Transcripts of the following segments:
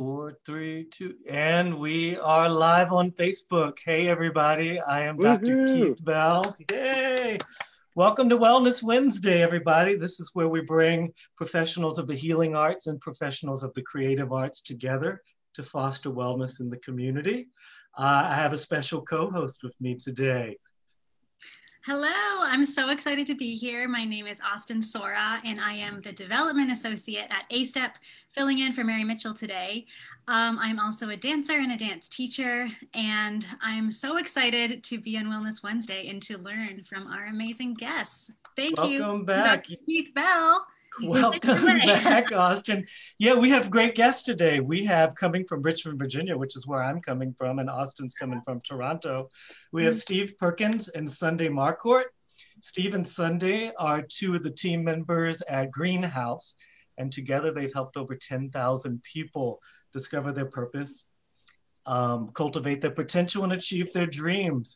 Four, three, two, and we are live on Facebook. Hey, everybody. I am Dr. Keith Bell. Yay! Welcome to Wellness Wednesday, everybody. This is where we bring professionals of the healing arts and professionals of the creative arts together to foster wellness in the community. I have a special co-host with me today. Hello, I'm so excited to be here. My name is Sora, and I am the Development Associate at A-Step, filling in for Mary Mitchell today. I'm also a dancer and a dance teacher, and I'm so excited to be on Wellness Wednesday and to learn from our amazing guests. Thank you. Welcome back. Dr. Keith Bell. Welcome back, Austin. Yeah, we have great guests today. We have coming from Richmond, Virginia, which is where I'm coming from, and Austin's coming from Toronto. We have Steve Perkins and Sundie Marquardt. Steve and Sundie are two of the team members at Greenhouse, and together they've helped over 10,000 people discover their purpose, cultivate their potential, and achieve their dreams.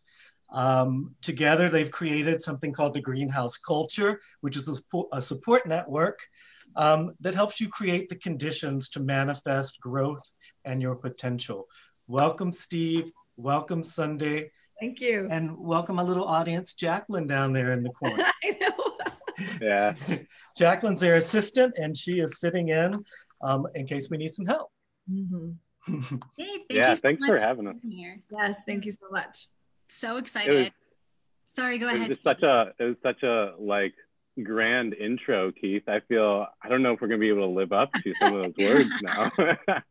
Together, they've created something called the Greenhouse Culture, which is a support network that helps you create the conditions to manifest growth and your potential. Welcome, Steve. Welcome, Sundie. Thank you. And welcome, my little audience, Jacquelyn, down there in the corner. I know. Yeah. Jacquelyn's their assistant, and she is sitting in case we need some help. Mm-hmm. Hey, thanks for having us. Here. Yes, thank you so much. So excited. Sorry, go ahead. It was such a like grand intro, Keith. I don't know if we're gonna be able to live up to some of those words now.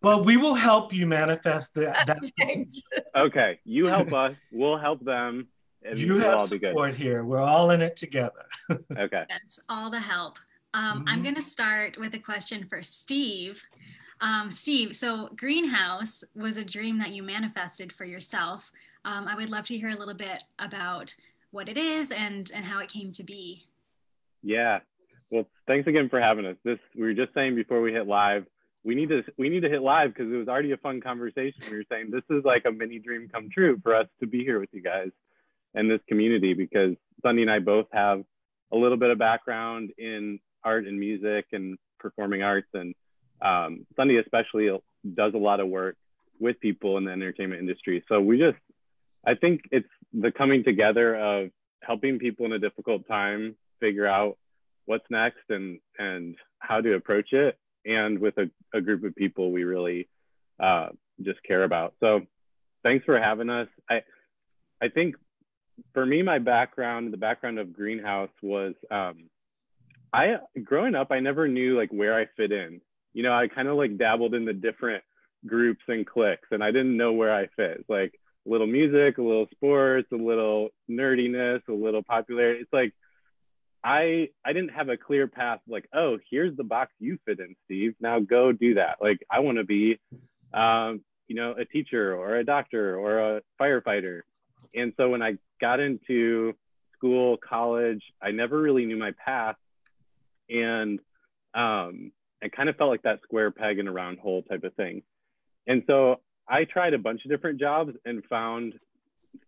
Well, we will help you manifest that. Okay, you help us, we'll help them, and you have all support here. We're all in it together. Okay. That's all the help. I'm gonna start with a question for Steve. Steve, so Greenhouse was a dream that you manifested for yourself. I would love to hear a little bit about what it is and how it came to be. Yeah, well, thanks again for having us. We were just saying before we hit live, we need to hit live because it was already a fun conversation. We were saying this is like a mini dream come true for us to be here with you guys and this community, because Sundie and I both have a little bit of background in art and music and performing arts, and Sundie especially does a lot of work with people in the entertainment industry. So I think it's the coming together of helping people in a difficult time figure out what's next and how to approach it, and with a group of people we really just care about. So thanks for having us. I think for me, my background, the background of Greenhouse was, growing up, I never knew like where I fit in. You know, I kind of like dabbled in the different groups and cliques, and I didn't know where I fit. It's like a little music, a little sports, a little nerdiness, a little popularity. It's like, I didn't have a clear path, like, oh, here's the box you fit in, Steve. Now go do that. Like, I want to be, a teacher or a doctor or a firefighter. And so when I got into school, college, I never really knew my path. And I kind of felt like that square peg in a round hole type of thing. And so I tried a bunch of different jobs and found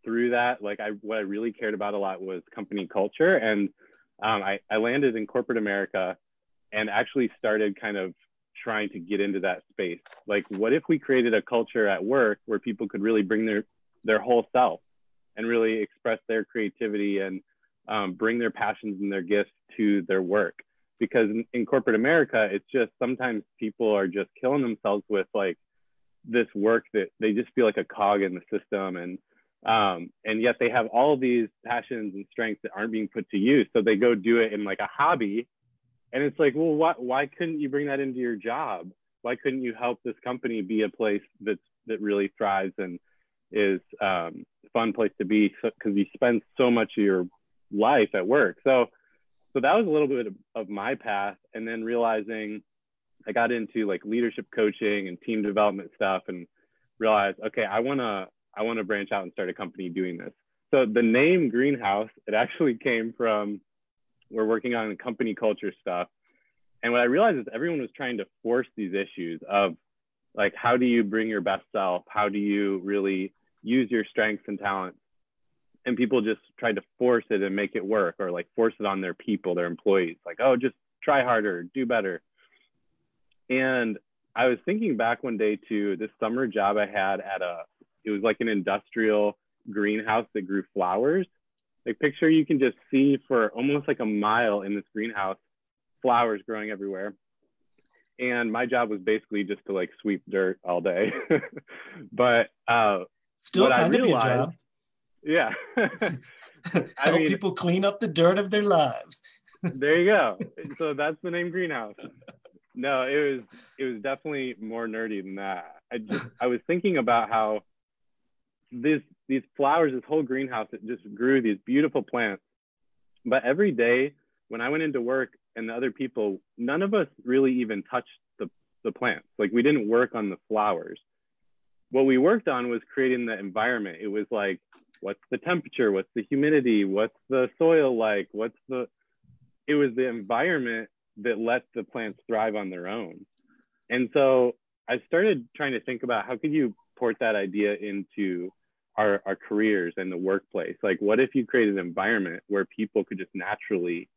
through that, like what I really cared about a lot was company culture. And I landed in corporate America and actually started kind of trying to get into that space. Like, what if we created a culture at work where people could really bring their whole self and really express their creativity and bring their passions and their gifts to their work? Because in corporate America, it's just sometimes people are just killing themselves with like this work that they just feel like a cog in the system, and yet they have all of these passions and strengths that aren't being put to use. So they go do it in like a hobby, and it's like, well, why couldn't you bring that into your job? Why couldn't you help this company be a place that really thrives and is a fun place to be? Because you spend so much of your life at work. So that was a little bit of my path, and then realizing I got into like leadership coaching and team development stuff, and realized, okay, I want to branch out and start a company doing this. So the name Greenhouse, it actually came from, we're working on company culture stuff. And what I realized is everyone was trying to force these issues of like, how do you bring your best self? How do you really use your strengths and talents? And people just tried to force it and make it work, or like force it on their people, their employees, like, oh, just try harder, do better. And I was thinking back one day to this summer job I had at it was like an industrial greenhouse that grew flowers. Like picture you can just see for almost like a mile in this greenhouse, flowers growing everywhere. And my job was basically just to like sweep dirt all day. But still what kind I of your job. Yeah. Help people clean up the dirt of their lives. There you go. So that's the name greenhouse. No, it was definitely more nerdy than that. I was thinking about how these flowers, this whole greenhouse, it just grew these beautiful plants. But every day when I went into work and the other people, none of us really even touched the plants. Like we didn't work on the flowers. What we worked on was creating the environment. It was like, what's the temperature? What's the humidity? What's the soil like? It was the environment that let the plants thrive on their own. And so I started trying to think about how could you port that idea into our careers and the workplace? Like, what if you created an environment where people could just naturally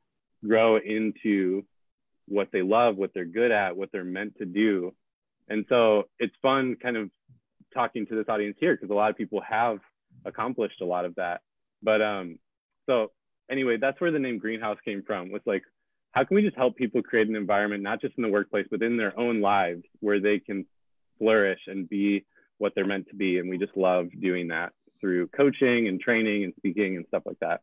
grow into what they love, what they're good at, what they're meant to do? And so it's fun kind of talking to this audience here because a lot of people have accomplished a lot of that. But so anyway, that's where the name Greenhouse came from, was like, how can we just help people create an environment, not just in the workplace, but in their own lives where they can flourish and be what they're meant to be. And we just love doing that through coaching and training and speaking and stuff like that.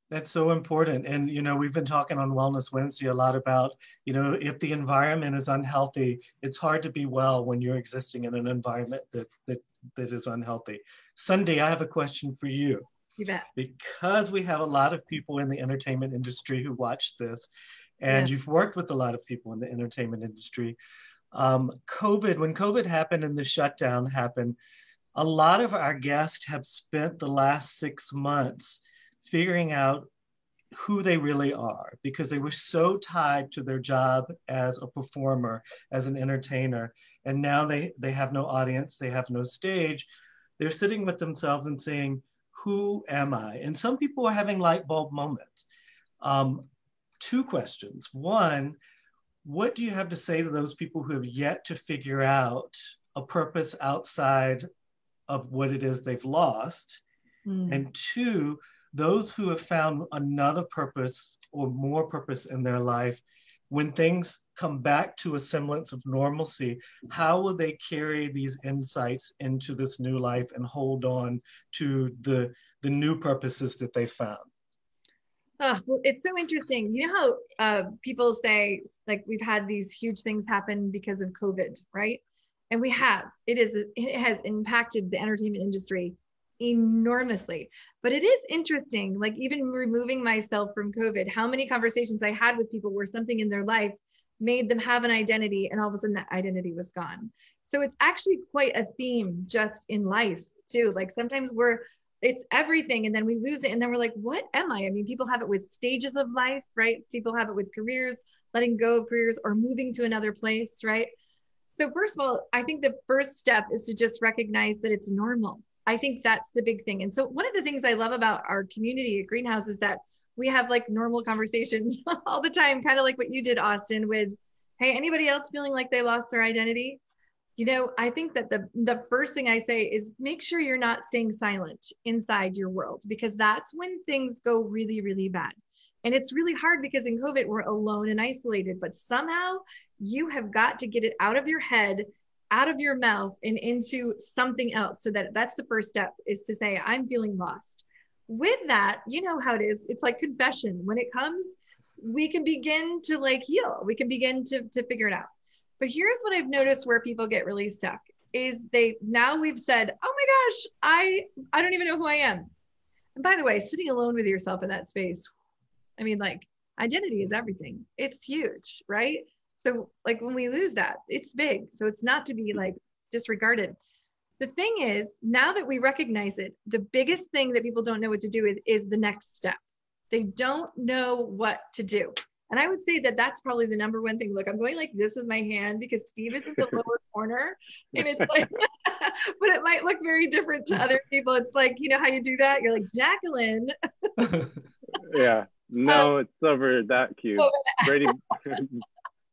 That's so important. And, you know, we've been talking on Wellness Wednesday a lot about, you know, if the environment is unhealthy, it's hard to be well when you're existing in an environment that is unhealthy. Sundie, I have a question for you. You bet. Because we have a lot of people in the entertainment industry who watch this, and you've worked with a lot of people in the entertainment industry. When COVID happened and the shutdown happened, a lot of our guests have spent the last 6 months figuring out who they really are, because they were so tied to their job as a performer, as an entertainer. And now they have no audience, they have no stage. They're sitting with themselves and saying, who am I? And some people are having light bulb moments. 2 questions. One, what do you have to say to those people who have yet to figure out a purpose outside of what it is they've lost? And 2, those who have found another purpose or more purpose in their life, when things come back to a semblance of normalcy, how will they carry these insights into this new life and hold on to the new purposes that they found? Oh, well, it's so interesting. You know how people say, like, we've had these huge things happen because of COVID, right? And we have. It has impacted the entertainment industry enormously. But it is interesting, like even removing myself from COVID, how many conversations I had with people where something in their life made them have an identity and all of a sudden that identity was gone. So it's actually quite a theme just in life too. Like sometimes it's everything and then we lose it and then we're like, what am I? I mean, people have it with stages of life, right? People have it with careers, letting go of careers or moving to another place, right? So first of all, I think the first step is to just recognize that it's normal. I think that's the big thing. And so one of the things I love about our community at Greenhouse is that we have like normal conversations all the time, kind of like what you did, Austin, with, hey, anybody else feeling like they lost their identity? You know, I think that the first thing I say is make sure you're not staying silent inside your world, because that's when things go really, really bad. And it's really hard because in COVID, we're alone and isolated, but somehow you have got to get it out of your head, out of your mouth and into something else. So that's the first step, is to say, I'm feeling lost. With that, you know how it is. It's like confession. When it comes, we can begin to like heal. We can begin to figure it out. But here's what I've noticed where people get really stuck is now we've said, oh my gosh, I don't even know who I am. And by the way, sitting alone with yourself in that space, I mean, like identity is everything. It's huge, right? So like when we lose that, it's big. So it's not to be like disregarded. The thing is, now that we recognize it, the biggest thing that people don't know what to do is the next step. They don't know what to do. And I would say that that's probably the number one thing. Look, I'm going like this with my hand because Steve is in the lower corner and it's like, but it might look very different to other people. It's like, you know how you do that? You're like, Jacquelyn. Yeah, no, it's over that cute. Brady.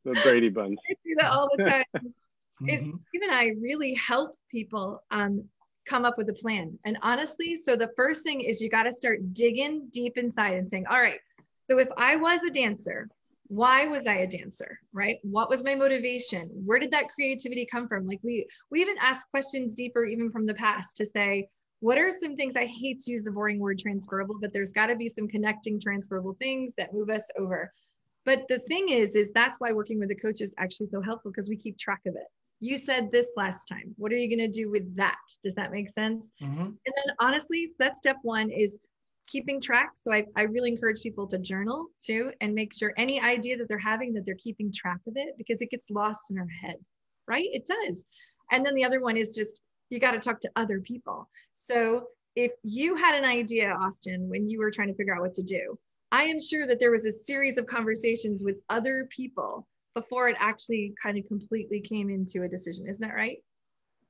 The Brady Bunch. I do that all the time. It's Mhm. Steve and I really help people come up with a plan. And honestly, so the first thing is you got to start digging deep inside and saying, all right, so if I was a dancer, why was I a dancer, right? What was my motivation? Where did that creativity come from? Like we even ask questions deeper, even from the past, to say, what are some things, I hate to use the boring word transferable, but there's got to be some connecting transferable things that move us over. But the thing is that's why working with a coach is actually so helpful, because we keep track of it. You said this last time. What are you going to do with that? Does that make sense? Mhm. And then honestly, that's step one, is keeping track. So I really encourage people to journal too, and make sure any idea that they're having, that they're keeping track of it, because it gets lost in our head, right? It does. And then the other one is just, you got to talk to other people. So if you had an idea, Austin, when you were trying to figure out what to do, I am sure that there was a series of conversations with other people before it actually kind of completely came into a decision. Isn't that right?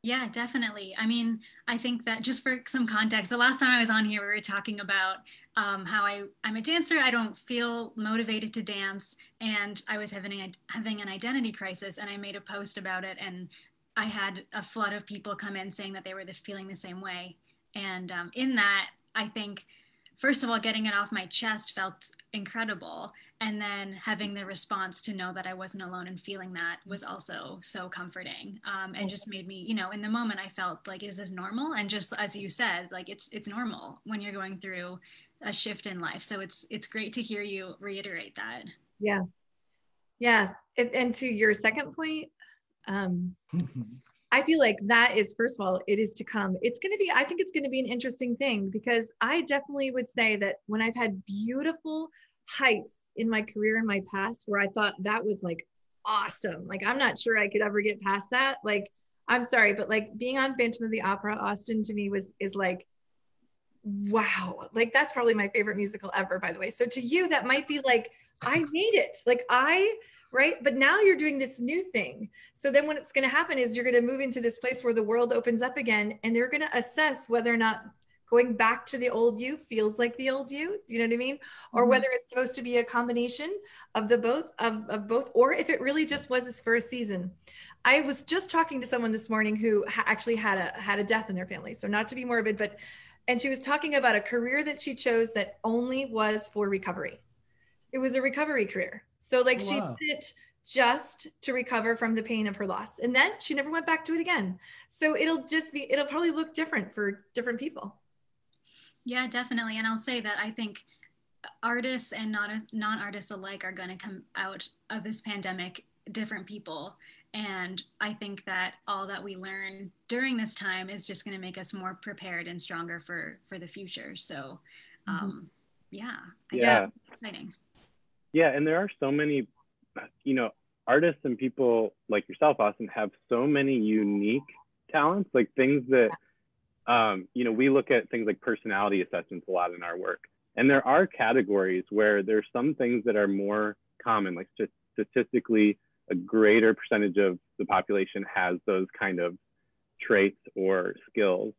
Yeah, definitely. I mean, I think that just for some context, the last time I was on here, we were talking about how I'm a dancer. I don't feel motivated to dance. And I was having an identity crisis, and I made a post about it. And I had a flood of people come in saying that they were feeling the same way. And in that, I think, first of all, getting it off my chest felt incredible. And then having the response to know that I wasn't alone and feeling that was also so comforting, and just made me, in the moment I felt like, is this normal? And just as you said, like it's normal when you're going through a shift in life. So it's great to hear you reiterate that. Yeah. Yeah. And to your second point, I feel like that is, first of all, it is to come. I think it's going to be an interesting thing, because I definitely would say that when I've had beautiful heights in my career in my past, where I thought that was like awesome, like I'm not sure I could ever get past that. Like, I'm sorry, but like being on Phantom of the Opera, Austin, to me is like, wow, like that's probably my favorite musical ever, by the way. So to you, that might be like, I made it, right? But now you're doing this new thing. So then what's going to happen is you're going to move into this place where the world opens up again, and they're going to assess whether or not going back to the old you feels like the old you. Do you know what I mean? Or whether it's supposed to be a combination of the both, of both, or if it really just was this for a season. I was just talking to someone this morning who actually had a death in their family. So not to be morbid, and she was talking about a career that she chose that only was for recovery. It was a recovery career. So like she did it just to recover from the pain of her loss. And then she never went back to it again. So it'll probably look different for different people. Yeah, definitely. And I'll say that I think artists and non-artists alike are going to come out of this pandemic different people. And I think that all that we learn during this time is just going to make us more prepared and stronger for the future. So yeah. Exciting. Yeah, and there are so many, artists and people like yourself, Austin, have so many unique talents, like things that, we look at things like personality assessments a lot in our work. And there are categories where there's some things that are more common, like just statistically, a greater percentage of the population has those kind of traits or skills.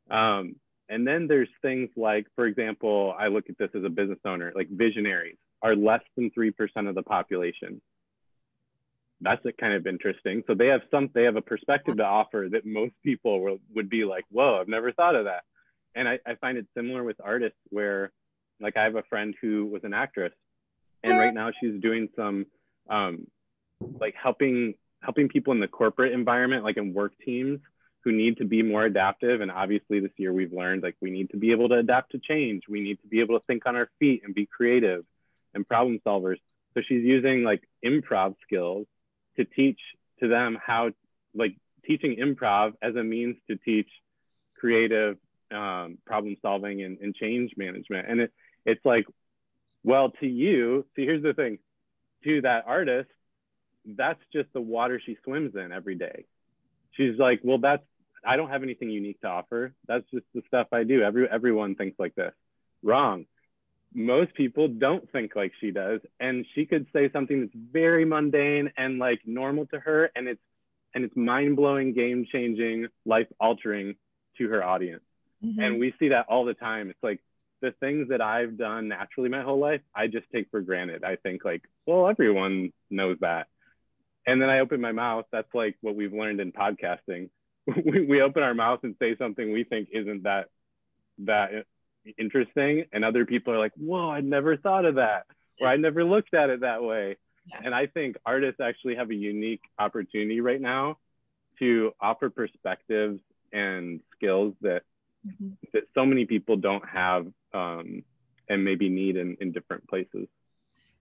And then there's things like, for example, I look at this as a business owner, like visionaries are less than 3% of the population. That's kind of interesting. So they have a perspective to offer that most people would be like, whoa, I've never thought of that. And I find it similar with artists, where like I have a friend who was an actress, and right now she's doing some like helping people in the corporate environment, like in work teams, who need to be more adaptive. And obviously this year we've learned, like, we need to be able to adapt to change. We need to be able to think on our feet and be creative and problem solvers. So she's using like improv skills to teach to them how, like, teaching improv as a means to teach creative problem solving and change management. And it's like, well, to you, see, here's the thing, to that artist, that's just the water she swims in every day. She's like, well, I don't have anything unique to offer. That's just the stuff I do. Everyone thinks like this. Wrong. Most people don't think like she does. And she could say something that's very mundane and like normal to her. And it's mind-blowing, game-changing, life-altering to her audience. Mm-hmm. And we see that all the time. It's like the things that I've done naturally my whole life, I just take for granted. I think like, well, everyone knows that. And then I open my mouth. That's like what we've learned in podcasting. We open our mouth and say something we think isn't that interesting, and other people are like, whoa, I never thought of that, or I never looked at it that way. Yeah. And I think artists actually have a unique opportunity right now to offer perspectives and skills that that so many people don't have, and maybe need in different places.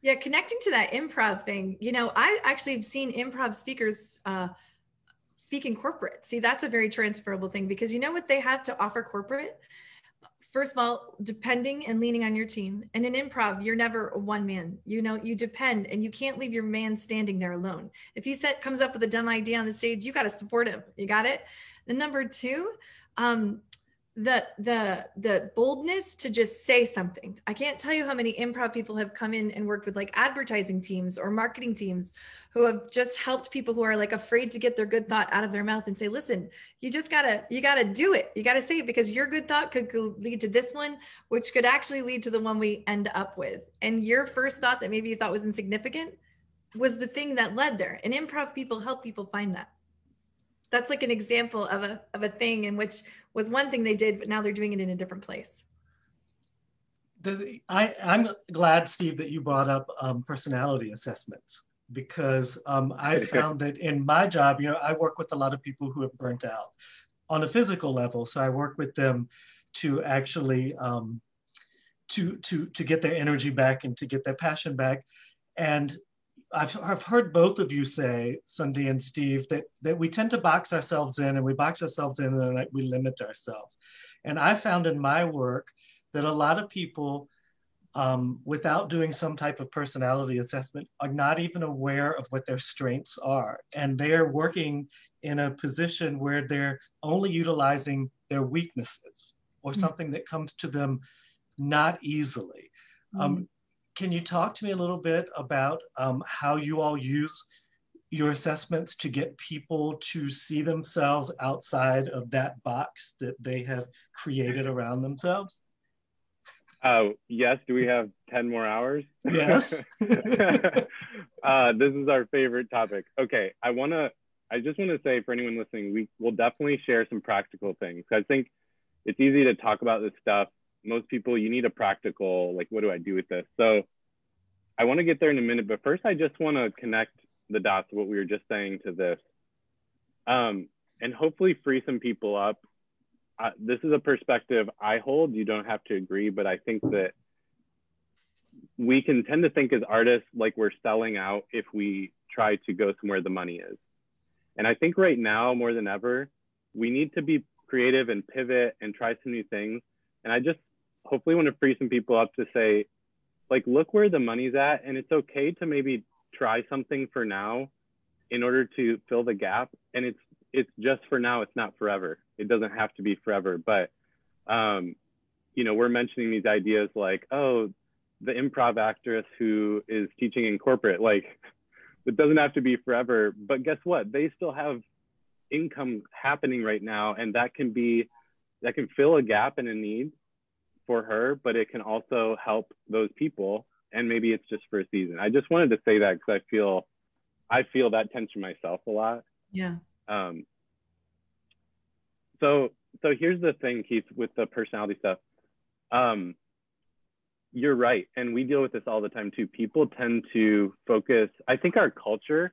Yeah, connecting to that improv thing, you know, I actually have seen improv speakers speak in corporate. See, that's a very transferable thing, because you know what they have to offer corporate? First of all, depending and leaning on your team. And in improv, you're never a one man. You know, you depend, and you can't leave your man standing there alone. If he comes up with a dumb idea on the stage, you got to support him. You got it? And number two, the boldness to just say something. I can't tell you how many improv people have come in and worked with like advertising teams or marketing teams who have just helped people who are like afraid to get their good thought out of their mouth and say, listen, you gotta do it. You gotta say it, because your good thought could lead to this one, which could actually lead to the one we end up with. And your first thought that maybe you thought was insignificant was the thing that led there. And improv people help people find that. That's like an example of a thing in which was one thing they did, but now they're doing it in a different place. I'm glad, Steve, that you brought up personality assessments, because I found that in my job, you know, I work with a lot of people who have burnt out on a physical level. So I work with them to actually to get their energy back and to get their passion back. And I've heard both of you say, Sundie and Steve, that we tend to box ourselves in, and we box ourselves in and we limit ourselves. And I found in my work that a lot of people, without doing some type of personality assessment, are not even aware of what their strengths are. And they're working in a position where they're only utilizing their weaknesses or something that comes to them not easily. Can you talk to me a little bit about how you all use your assessments to get people to see themselves outside of that box that they have created around themselves? Yes. Do we have 10 more hours? Yes. This is our favorite topic. Okay. I just want to say, for anyone listening, we will definitely share some practical things. I think it's easy to talk about this stuff. Most people, you need a practical, like, what do I do with this? So I want to get there in a minute, but first I just want to connect the dots of what we were just saying to this, and hopefully free some people up. This is a perspective I hold. You don't have to agree, but I think that we can tend to think as artists like we're selling out if we try to go somewhere the money is. And I think right now, more than ever, we need to be creative and pivot and try some new things. And I just hopefully want to free some people up to say, like, look where the money's at, and it's okay to maybe try something for now in order to fill the gap. And it's just for now, it's not forever. It doesn't have to be forever. But, you know, we're mentioning these ideas like, oh, the improv actress who is teaching in corporate, like, it doesn't have to be forever. But guess what? They still have income happening right now, and that can fill a gap and a need for her, but it can also help those people. And maybe it's just for a season. I just wanted to say that because I feel that tension myself a lot. Yeah. So here's the thing, Keith, with the personality stuff. You're right. And we deal with this all the time too. People tend to focus, I think our culture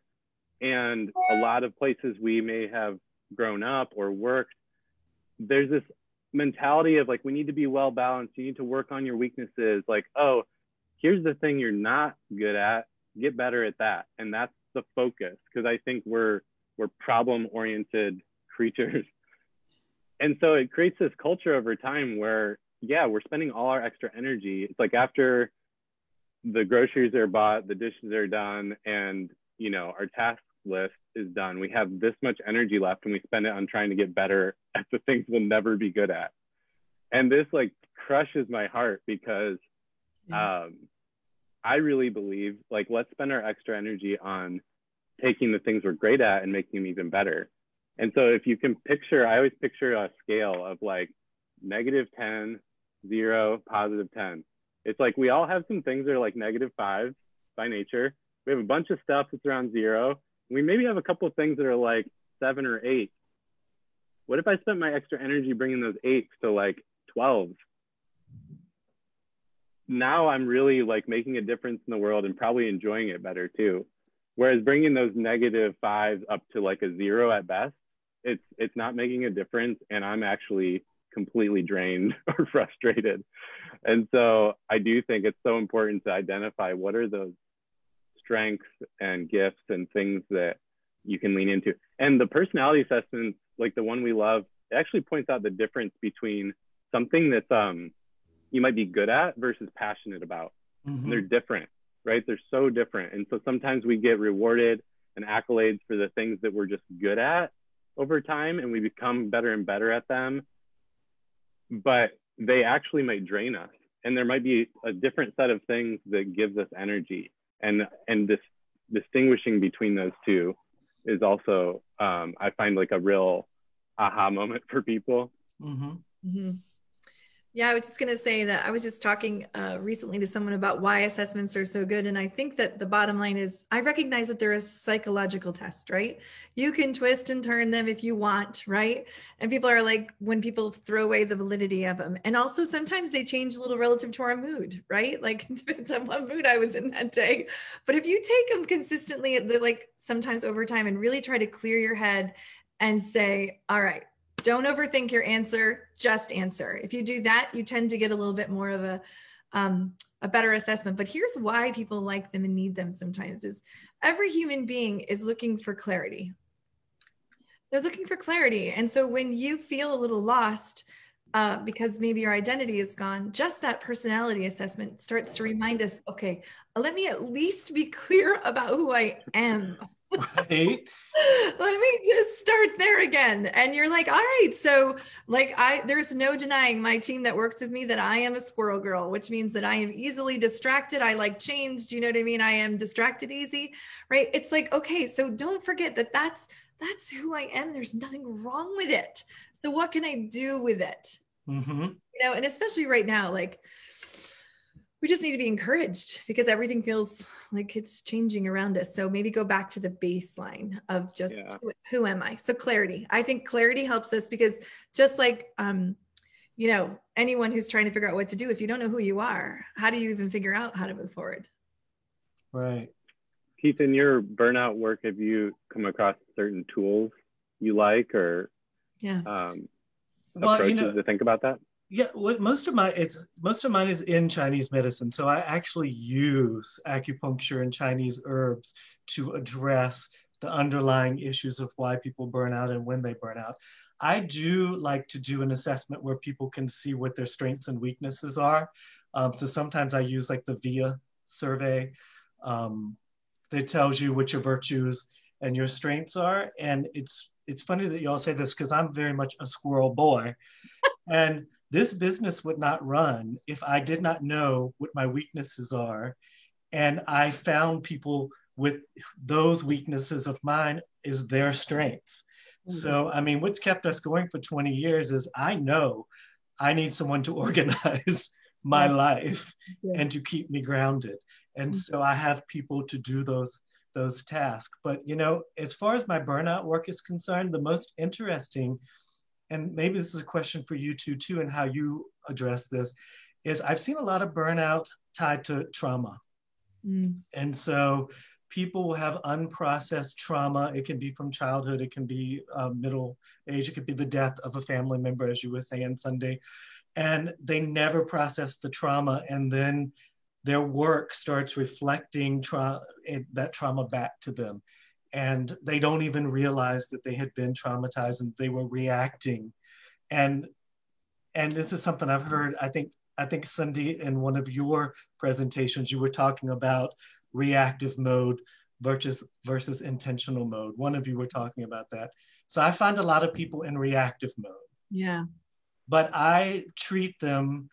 and a lot of places we may have grown up or worked, there's this mentality of like, we need to be well balanced. You need to work on your weaknesses. Like, oh, here's the thing you're not good at, get better at that. And that's the focus. Because I think we're problem-oriented creatures. And so it creates this culture over time where, yeah, we're spending all our extra energy. It's like after the groceries are bought, the dishes are done, and, you know, our task list is done. We have this much energy left, and we spend it on trying to get better at the things we'll never be good at. And this like crushes my heart because I really believe, like, let's spend our extra energy on taking the things we're great at and making them even better. And so if you can picture, I always picture a scale of like -10, 0, +10. It's like we all have some things that are like -5 by nature. We have a bunch of stuff that's around 0, We maybe have a couple of things that are like 7 or 8. What if I spent my extra energy bringing those 8s to like 12? Now I'm really like making a difference in the world and probably enjoying it better too. Whereas bringing those -5s up to like a 0 at best, it's not making a difference, and I'm actually completely drained or frustrated. And so I do think it's so important to identify what are those strengths and gifts and things that you can lean into. And the personality assessments, like the one we love, it actually points out the difference between something that's you might be good at versus passionate about. Mm-hmm. And they're different, right? They're so different. And so sometimes we get rewarded and accolades for the things that we're just good at over time, and we become better and better at them, but they actually might drain us. And there might be a different set of things that gives us energy. And this distinguishing between those two is also, I find, like a real aha moment for people. Mm-hmm. Mm-hmm. Yeah, I was just going to say that I was just talking recently to someone about why assessments are so good. And I think that the bottom line is I recognize that they're a psychological test, right? You can twist and turn them if you want, right? And people are like, when people throw away the validity of them. And also sometimes they change a little relative to our mood, right? Like it depends on what mood I was in that day. But if you take them consistently, they're like sometimes over time, and really try to clear your head and say, all right, don't overthink your answer, just answer. If you do that, you tend to get a little bit more of a better assessment. But here's why people like them and need them sometimes is every human being is looking for clarity. They're looking for clarity. And so when you feel a little lost because maybe your identity is gone, just that personality assessment starts to remind us, okay, let me at least be clear about who I am. Right. Let me just start there again. And you're like, all right, so like there's no denying my team that works with me that I am a squirrel girl, which means that I am easily distracted. I like change. Do you know what I mean? I am distracted easy, right? It's like, okay, so don't forget that that's who I am. There's nothing wrong with it. So what can I do with it? Mm-hmm. You know, and especially right now, like we just need to be encouraged because everything feels like it's changing around us. So maybe go back to the baseline of just who am I? So clarity. I think clarity helps us because just like, you know, anyone who's trying to figure out what to do, if you don't know who you are, how do you even figure out how to move forward? Right. Keith, in your burnout work, have you come across certain tools you like or approaches to think about that? Yeah, most of mine is in Chinese medicine. So I actually use acupuncture and Chinese herbs to address the underlying issues of why people burn out and when they burn out. I do like to do an assessment where people can see what their strengths and weaknesses are. So sometimes I use like the VIA survey that tells you what your virtues and your strengths are. And it's funny that you all say this because I'm very much a squirrel boy. And this business would not run if I did not know what my weaknesses are. And I found people with those weaknesses of mine is their strengths. Mm-hmm. So, I mean, what's kept us going for 20 years is I know I need someone to organize my life and to keep me grounded. And so I have people to do those tasks. But, you know, as far as my burnout work is concerned, the most interesting, and maybe this is a question for you two too, and how you address this, is I've seen a lot of burnout tied to trauma. And so people will have unprocessed trauma. It can be from childhood, it can be middle age, it could be the death of a family member, as you were saying, Sundie, and they never process the trauma, and then their work starts reflecting that trauma back to them. And they don't even realize that they had been traumatized and they were reacting. And this is something I've heard, I think Sundie, in one of your presentations, you were talking about reactive mode versus intentional mode. One of you were talking about that. So I find a lot of people in reactive mode. Yeah. But I treat them,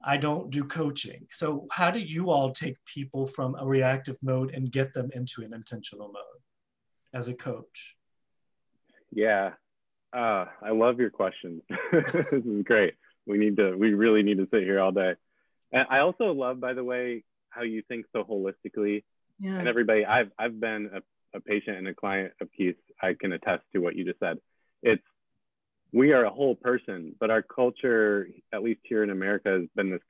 I don't do coaching. So how do you all take people from a reactive mode and get them into an intentional mode as a coach? Yeah, I love your questions. This is great. We really need to sit here all day. And I also love, by the way, how you think so holistically. Yeah. And everybody, I've been a patient and a client of Keith's, I can attest to what you just said. It's, we are a whole person, but our culture, at least here in America, has been this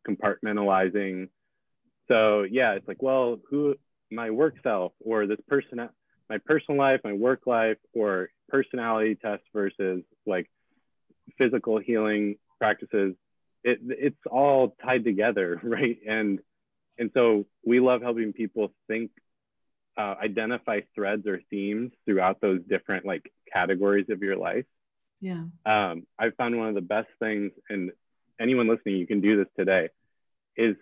compartmentalizing. So yeah, it's like, well, who, my work self, or this person, my personal life, my work life, or personality test versus like physical healing practices. It's all tied together, right? And so we love helping people think, identify threads or themes throughout those different like categories of your life. Yeah. I found one of the best things, and anyone listening, you can do this today, is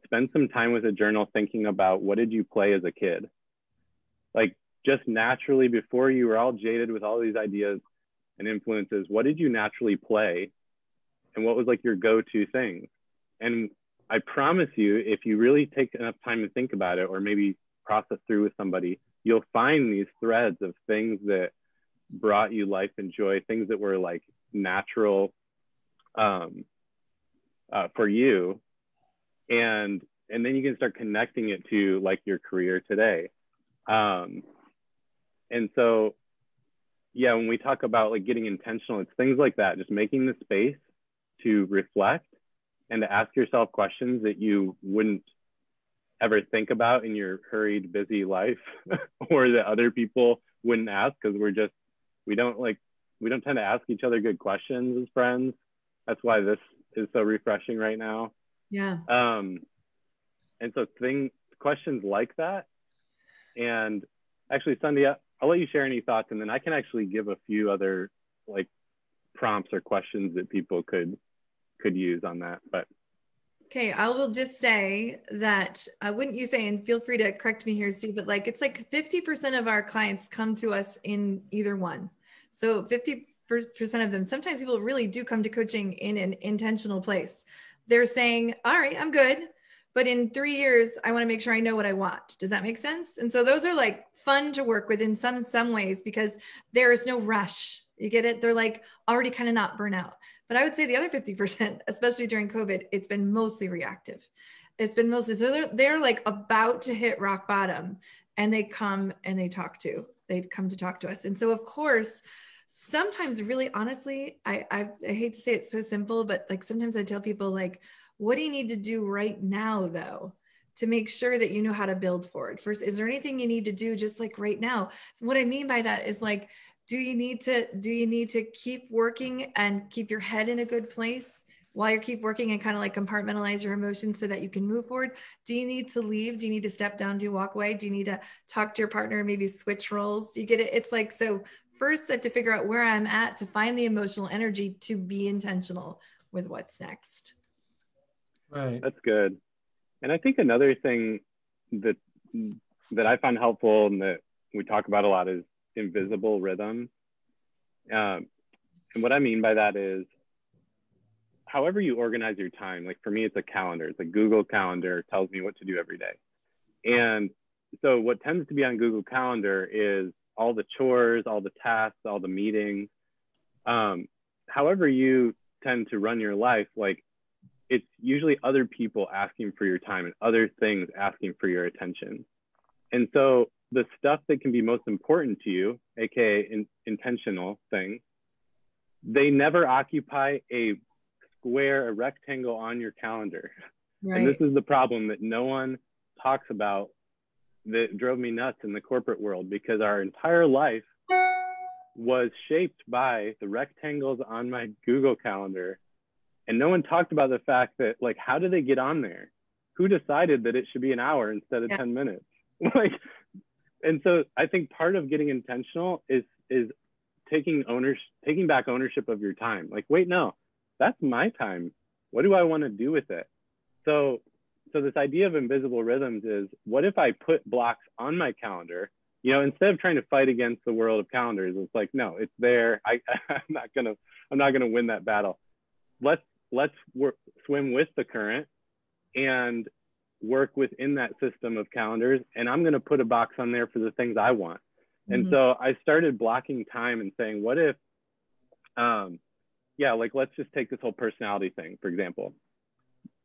spend some time with a journal thinking about what did you play as a kid? Like just naturally, before you were all jaded with all these ideas and influences, what did you naturally play? And what was like your go-to thing? And I promise you, if you really take enough time to think about it, or maybe process through with somebody, you'll find these threads of things that brought you life and joy, things that were like natural for you. And then you can start connecting it to like your career today. And so, yeah, when we talk about like getting intentional, it's things like that, just making the space to reflect and to ask yourself questions that you wouldn't ever think about in your hurried, busy life, or that other people wouldn't ask, because we don't tend to ask each other good questions as friends. That's why this is so refreshing right now. Yeah. And so questions like that. And actually, Sundie, I'll let you share any thoughts, and then I can actually give a few other like prompts or questions that people could use on that. But okay, I will just say that wouldn't you say, and feel free to correct me here, Steve, but like it's like 50% of our clients come to us in either one. So 50% of them, sometimes people really do come to coaching in an intentional place. They're saying, all right, I'm good, but in 3 years, I want to make sure I know what I want. Does that make sense? And so those are like fun to work with in some ways, because there is no rush. You get it? They're like already kind of not burnout. But I would say the other 50%, especially during COVID, it's been mostly reactive. It's been mostly, so they're like about to hit rock bottom, and they come and they come to talk to us. And so of course, sometimes really honestly, I hate to say it's so simple, but like sometimes I tell people like, what do you need to do right now though, to make sure that you know how to build forward? First, is there anything you need to do just like right now? So what I mean by that is like, do you need to keep working and keep your head in a good place while you keep working, and kind of like compartmentalize your emotions so that you can move forward? Do you need to leave? Do you need to step down? Do you walk away? Do you need to talk to your partner and maybe switch roles? You get it? It's like, so first I have to figure out where I'm at to find the emotional energy to be intentional with what's next. Right. that's good. And I think another thing that I find helpful and that we talk about a lot is invisible rhythm. And what I mean by that is, however you organize your time, like for me, it's a calendar. It's a Google Calendar, tells me what to do every day. And so what tends to be on Google Calendar is all the chores, all the tasks, all the meetings. However you tend to run your life, like it's usually other people asking for your time and other things asking for your attention. And so the stuff that can be most important to you, aka intentional things, they never occupy a rectangle on your calendar. Right. And this is the problem that no one talks about, that drove me nuts in the corporate world, because our entire life was shaped by the rectangles on my Google Calendar. And no one talked about the fact that, like, how do they get on there? Who decided that it should be an hour instead of 10 minutes? Like, and so I think part of getting intentional is taking back ownership of your time. Like, wait, no, that's my time. What do I want to do with it? So this idea of invisible rhythms is, what if I put blocks on my calendar? You know, instead of trying to fight against the world of calendars, it's like, no, it's there. I'm not gonna win that battle. Let's swim with the current and work within that system of calendars. And I'm going to put a box on there for the things I want. Mm-hmm. And so I started blocking time and saying, what if, like, let's just take this whole personality thing, for example.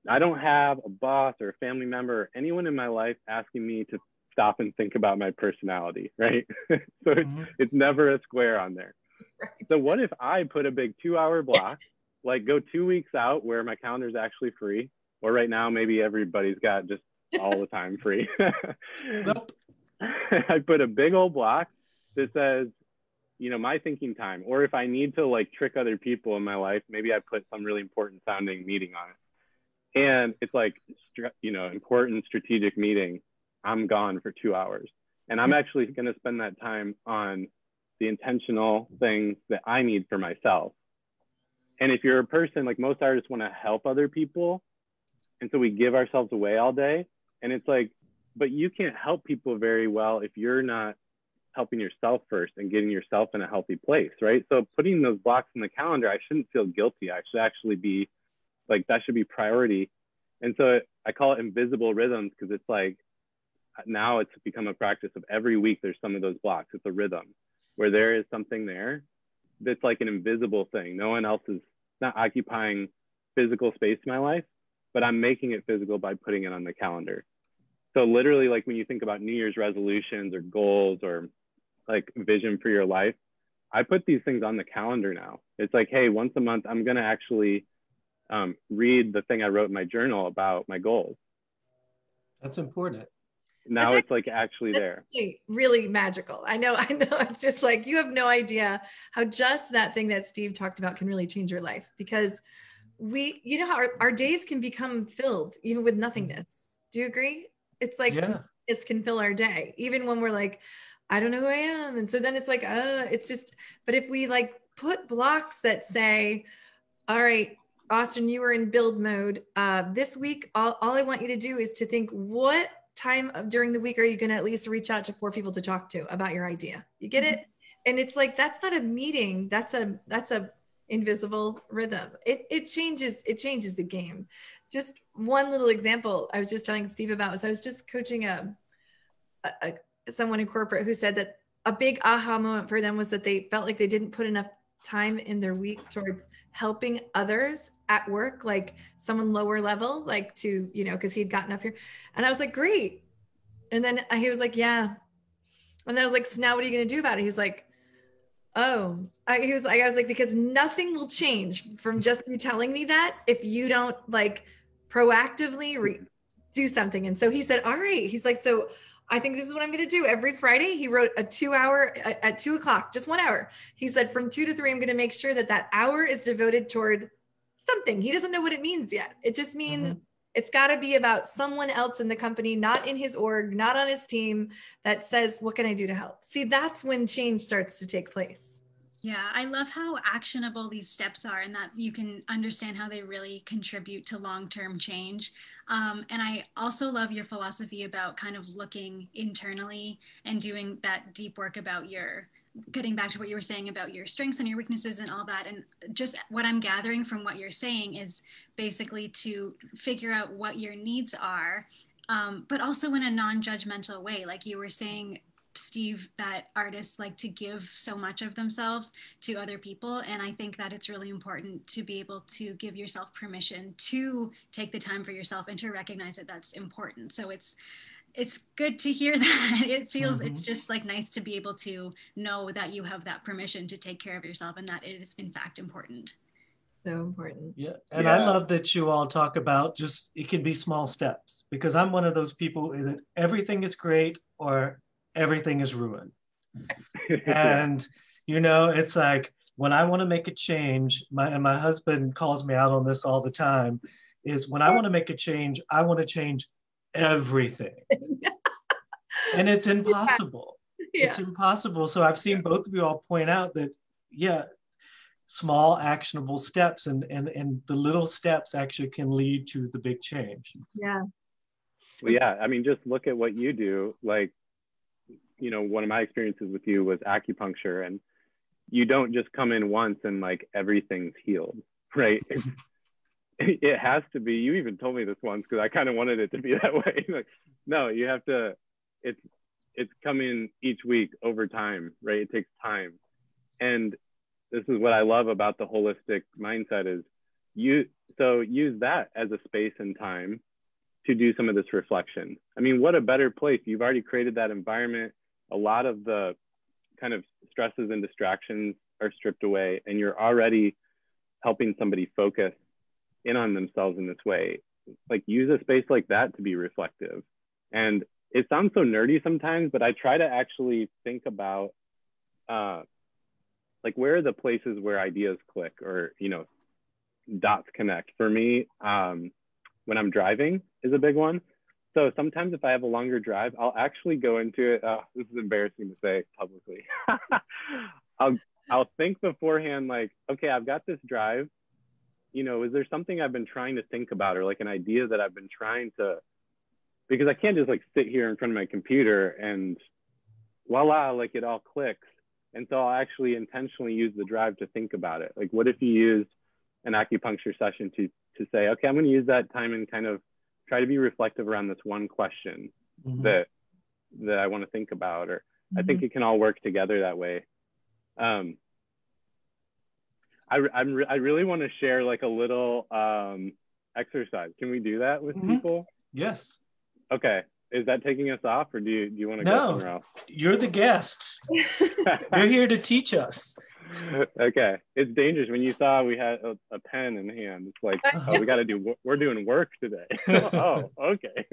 I don't have a boss or a family member or anyone in my life asking me to stop and think about my personality, right? So it's never a square on there. Right. So what if I put a big 2-hour block, like go 2 weeks out where my calendar is actually free, or right now maybe everybody's got just all the time free. Nope. I put a big old block that says, you know, my thinking time, or if I need to like trick other people in my life, maybe I put some really important sounding meeting on it. And it's like, you know, important strategic meeting. I'm gone for 2 hours. And I'm actually going to spend that time on the intentional things that I need for myself. And if you're a person, like most artists want to help other people. And so we give ourselves away all day. And it's like, but you can't help people very well if you're not helping yourself first and getting yourself in a healthy place, right? So putting those blocks in the calendar, I shouldn't feel guilty. I should actually be like, that should be priority. And so I call it invisible rhythms, because it's like, now it's become a practice of every week there's some of those blocks. It's a rhythm where there is something there that's like an invisible thing. No one else is not occupying physical space in my life, but I'm making it physical by putting it on the calendar. So literally, like when you think about New Year's resolutions or goals or like vision for your life, I put these things on the calendar now. It's like, hey, once a month, I'm going to actually read the thing I wrote in my journal about my goals. That's important. Now it's like actually there. Really, really magical. I know. It's just like, you have no idea how just that thing that Steve talked about can really change your life, because you know how our days can become filled even with nothingness. Do you agree? It's like, this can fill our day, even when we're like, I don't know who I am. And so then it's like, it's just, but if we like put blocks that say, all right, Austin, you were in build mode. This week, all I want you to do is to think, what time during the week are you going to at least reach out to 4 people to talk to about your idea? You get it? And it's like, that's not a meeting. That's a invisible rhythm. It changes the game. Just one little example I was just telling Steve about was I was just coaching someone in corporate who said that a big aha moment for them was that they felt like they didn't put enough time in their week towards helping others at work, like someone lower level, like to, you know, because he'd gotten up here. And I was like, great. And then he was like, yeah. And I was like, so now what are you going to do about it? He's like, oh, I was like, because nothing will change from just you telling me that if you don't like proactively do something. And so he said, all right. He's like, so I think this is what I'm going to do. Every Friday, he wrote a 2 hour at 2 o'clock, just 1 hour. He said from 2 to 3, I'm going to make sure that hour is devoted toward something. He doesn't know what it means yet. It just means it's got to be about someone else in the company, not in his org, not on his team, that says, what can I do to help? See, that's when change starts to take place. Yeah, I love how actionable these steps are, and that you can understand how they really contribute to long-term change. And I also love your philosophy about kind of looking internally and doing that deep work about getting back to what you were saying about your strengths and your weaknesses and all that. And just what I'm gathering from what you're saying is basically to figure out what your needs are, but also in a non-judgmental way. Like you were saying, Steve, that artists like to give so much of themselves to other people. And I think that it's really important to be able to give yourself permission to take the time for yourself and to recognize that that's important. So it's good to hear that. It feels, it's just like nice to be able to know that you have that permission to take care of yourself and that it is in fact important. So important. Yeah. And I love that you all talk about just, it can be small steps, because I'm one of those people that everything is great or everything is ruined. And, you know, it's like when I want to make a change, my husband calls me out on this all the time, is when I want to make a change, I want to change everything. And it's impossible. It's impossible. So I've seen both of you all point out that, small actionable steps and the little steps actually can lead to the big change. Yeah. Well, yeah, I mean, just look at what you do. Like, you know, one of my experiences with you was acupuncture, and you don't just come in once and like everything's healed, right? It has to be. You even told me this once because I kind of wanted it to be that way. Like, no, you have to. It's coming each week over time, right? It takes time, and this is what I love about the holistic mindset is so use that as a space and time to do some of this reflection. I mean, what a better place. You've already created that environment. A lot of the kind of stresses and distractions are stripped away, and you're already helping somebody focus in on themselves in this way. Like, use a space like that to be reflective. And it sounds so nerdy sometimes, but I try to actually think about like, where are the places where ideas click, or, you know, dots connect. For me, when I'm driving is a big one. So sometimes if I have a longer drive, I'll actually go into it. This is embarrassing to say publicly. I'll think beforehand, like, okay, I've got this drive. You know, is there something I've been trying to think about, or like an idea that I've been trying to, because I can't just like sit here in front of my computer and voila, like it all clicks. And so I'll actually intentionally use the drive to think about it. Like, what if you used an acupuncture session to say, okay, I'm going to use that time and kind of try to be reflective around this one question that I want to think about, or I think it can all work together that way. I really want to share like a little exercise. Can we do that with people? Yes. Okay. Is that taking us off, or do you want to go somewhere else? You're the guest. You're here to teach us. Okay. It's dangerous. When you saw we had a pen in hand, it's like, oh, we're doing work today. Oh, okay.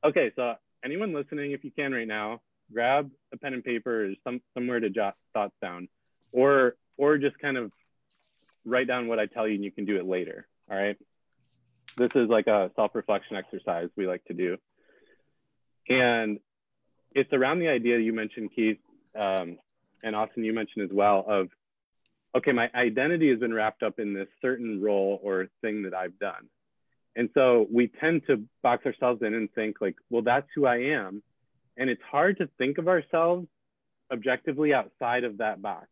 Okay. So anyone listening, if you can right now, grab a pen and paper, or somewhere to jot thoughts down, or just kind of write down what I tell you, and you can do it later. All right. This is like a self-reflection exercise we like to do. And it's around the idea you mentioned, Keith, and Austin, you mentioned as well, of, okay, my identity has been wrapped up in this certain role or thing that I've done. And so we tend to box ourselves in and think like, well, that's who I am. And it's hard to think of ourselves objectively outside of that box.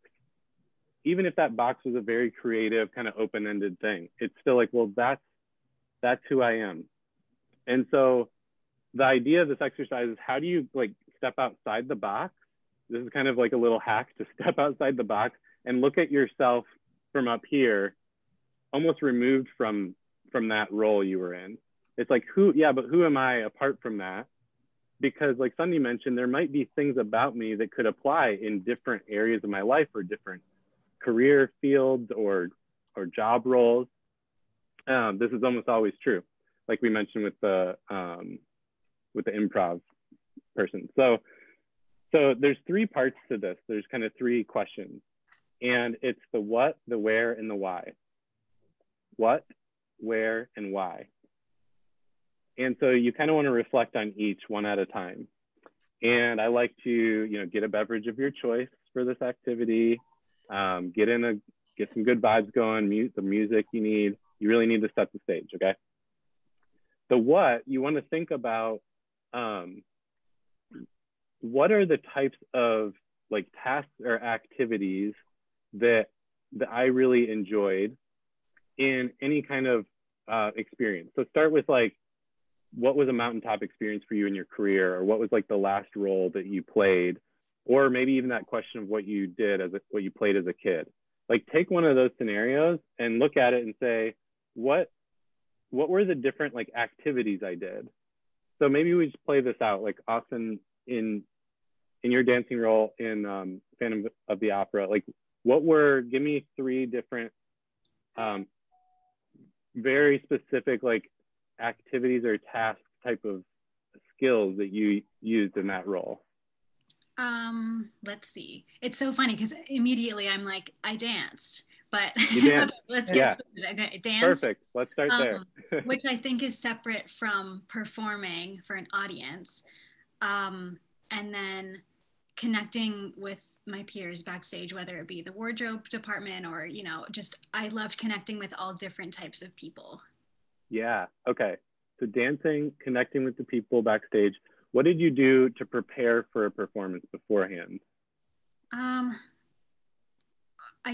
Even if that box was a very creative, kind of open-ended thing, it's still like, well, that's who I am. And so the idea of this exercise is, how do you like step outside the box? This is kind of like a little hack to step outside the box and look at yourself from up here, almost removed from that role you were in. It's like, who am I apart from that? Because like Sundie mentioned, there might be things about me that could apply in different areas of my life, or different career fields or job roles. This is almost always true, like we mentioned with the improv person. So there's three parts to this. There's kind of three questions, and it's the what, the where, and the why. What, where, and why. And so you kind of want to reflect on each one at a time. And I like to, you know, get a beverage of your choice for this activity. Get some good vibes going, the music you need. You really need to set the stage, okay? The what, you want to think about, what are the types of like tasks or activities that I really enjoyed in any kind of experience. So start with like, what was a mountaintop experience for you in your career, or what was like the last role that you played, or maybe even that question of what you did what you played as a kid. Like, take one of those scenarios and look at it and say, what were the different like activities I did? So maybe we just play this out, like Austin, in your dancing role in Phantom of the Opera, like give me three different very specific like activities or task type of skills that you used in that role. Let's see. It's so funny because immediately I'm like, I danced, but okay, let's get specific. Okay, dance. Perfect. Let's start there. Which I think is separate from performing for an audience. And then connecting with my peers backstage, whether it be the wardrobe department or, you know, just, I loved connecting with all different types of people. Yeah. Okay. So dancing, connecting with the people backstage. What did you do to prepare for a performance beforehand? I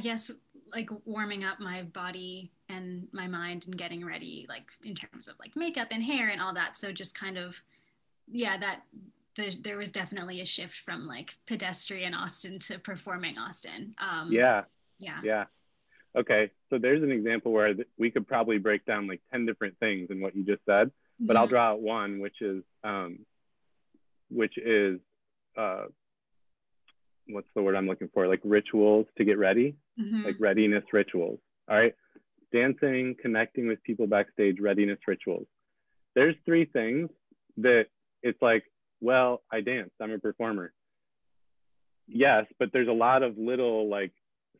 guess like warming up my body and my mind and getting ready, like in terms of like makeup and hair and all that. So just kind of, yeah, there was definitely a shift from like pedestrian Austin to performing Austin. Yeah. Okay, so there's an example where we could probably break down like 10 different things in what you just said, but I'll draw out one, which is what's the word I'm looking for? Like rituals to get ready, like readiness rituals. All right, dancing, connecting with people backstage, readiness rituals. There's three things that it's like, well, I danced, I'm a performer. Yes, but there's a lot of little like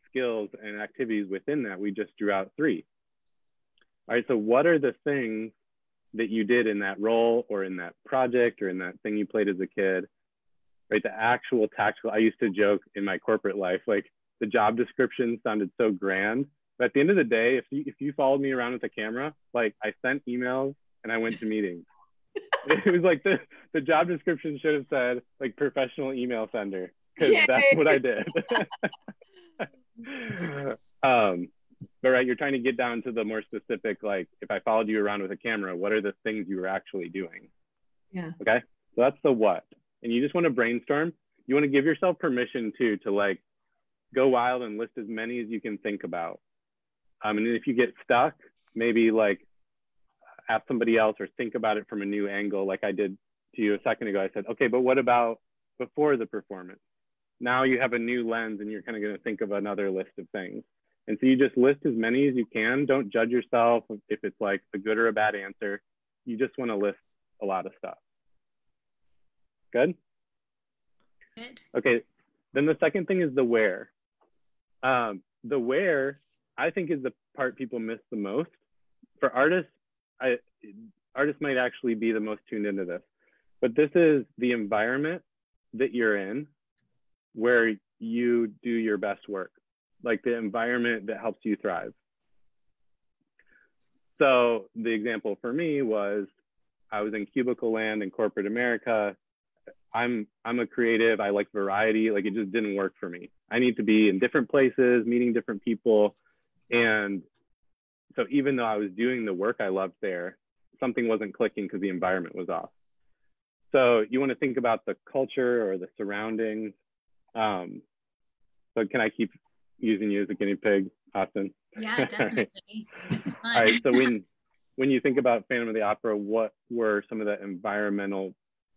skills and activities within that. We just drew out three. All right, so what are the things that you did in that role or in that project or in that thing you played as a kid, right? The actual tactical, I used to joke in my corporate life, like the job description sounded so grand, but at the end of the day, if you followed me around with a camera, like I sent emails and I went to meetings. It was like the job description should have said like professional email sender, because that's what I did. But right, you're trying to get down to the more specific, like if I followed you around with a camera, what are the things you were actually doing? Yeah. Okay, so that's the what. And you just want to brainstorm. You want to give yourself permission too to like go wild and list as many as you can think about. And then if you get stuck, maybe like ask somebody else or think about it from a new angle, like I did to you a second ago. I said, okay, but what about before the performance? Now you have a new lens and you're kind of going to think of another list of things. And so you just list as many as you can. Don't judge yourself if it's like a good or a bad answer. You just want to list a lot of stuff. Good? Good. Okay, then the second thing is the where. The where, I think, is the part people miss the most. For artists, artists might actually be the most tuned into this, but this is the environment that you're in where you do your best work, like the environment that helps you thrive. So the example for me was I was in cubicle land in corporate America. I'm a creative. I like variety. Like it just didn't work for me. I need to be in different places, meeting different people. And so even though I was doing the work I loved there, something wasn't clicking because the environment was off. So you want to think about the culture or the surroundings. So can I keep using you as a guinea pig, Austin? Yeah, definitely. This is fun. All right, so when you think about Phantom of the Opera, what were some of the environmental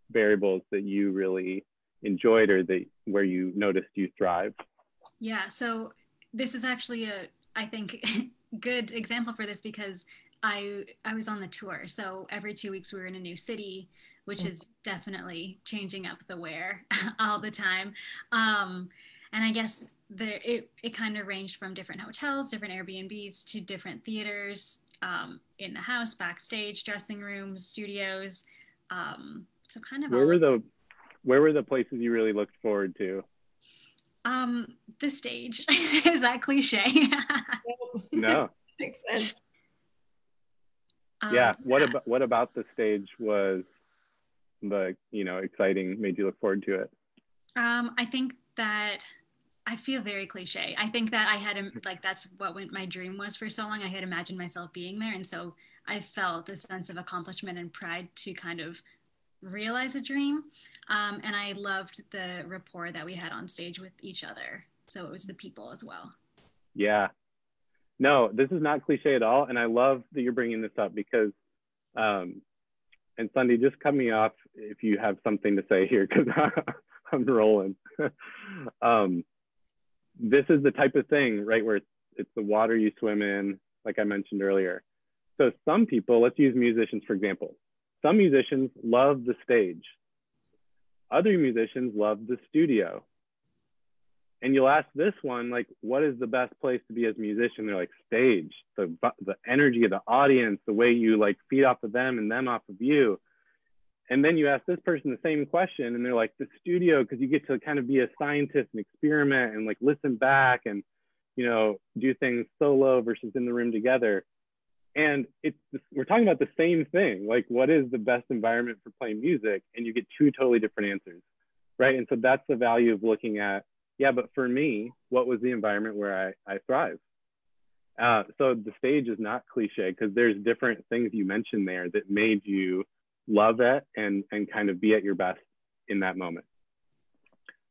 variables that you really enjoyed or where you noticed you thrive? Yeah, so this is actually I think, good example for this because I was on the tour. So every 2 weeks we were in a new city, which is definitely changing up the where all the time. And I guess it kind of ranged from different hotels, different Airbnbs to different theaters, in the house, backstage, dressing rooms, studios. So kind of where were the places you really looked forward to? The stage. Is that cliche? No. Makes sense. Yeah. What about the stage was exciting, made you look forward to it? I think that I feel very cliche. I think that I had that's what my dream was for so long. I had imagined myself being there, and so I felt a sense of accomplishment and pride to kind of realize a dream. And I loved the rapport that we had on stage with each other. So it was the people as well. Yeah. No, this is not cliche at all. And I love that you're bringing this up because, and Sundie, just cut me off if you have something to say here because I'm rolling. This is the type of thing, right, where it's the water you swim in, like I mentioned earlier. So some people, let's use musicians, for example. Some musicians love the stage. Other musicians love the studio. And you'll ask this one, like, what is the best place to be as a musician? They're like, stage, the energy of the audience, the way you like feed off of them and them off of you. And then you ask this person the same question and they're like, the studio, because you get to kind of be a scientist and experiment and like listen back and, do things solo versus in the room together. And we're talking about the same thing. Like, what is the best environment for playing music? And you get two totally different answers, right? And so that's the value of looking at, yeah, but for me, what was the environment where I thrive? So the stage is not cliche because there's different things you mentioned there that made you love it and kind of be at your best in that moment.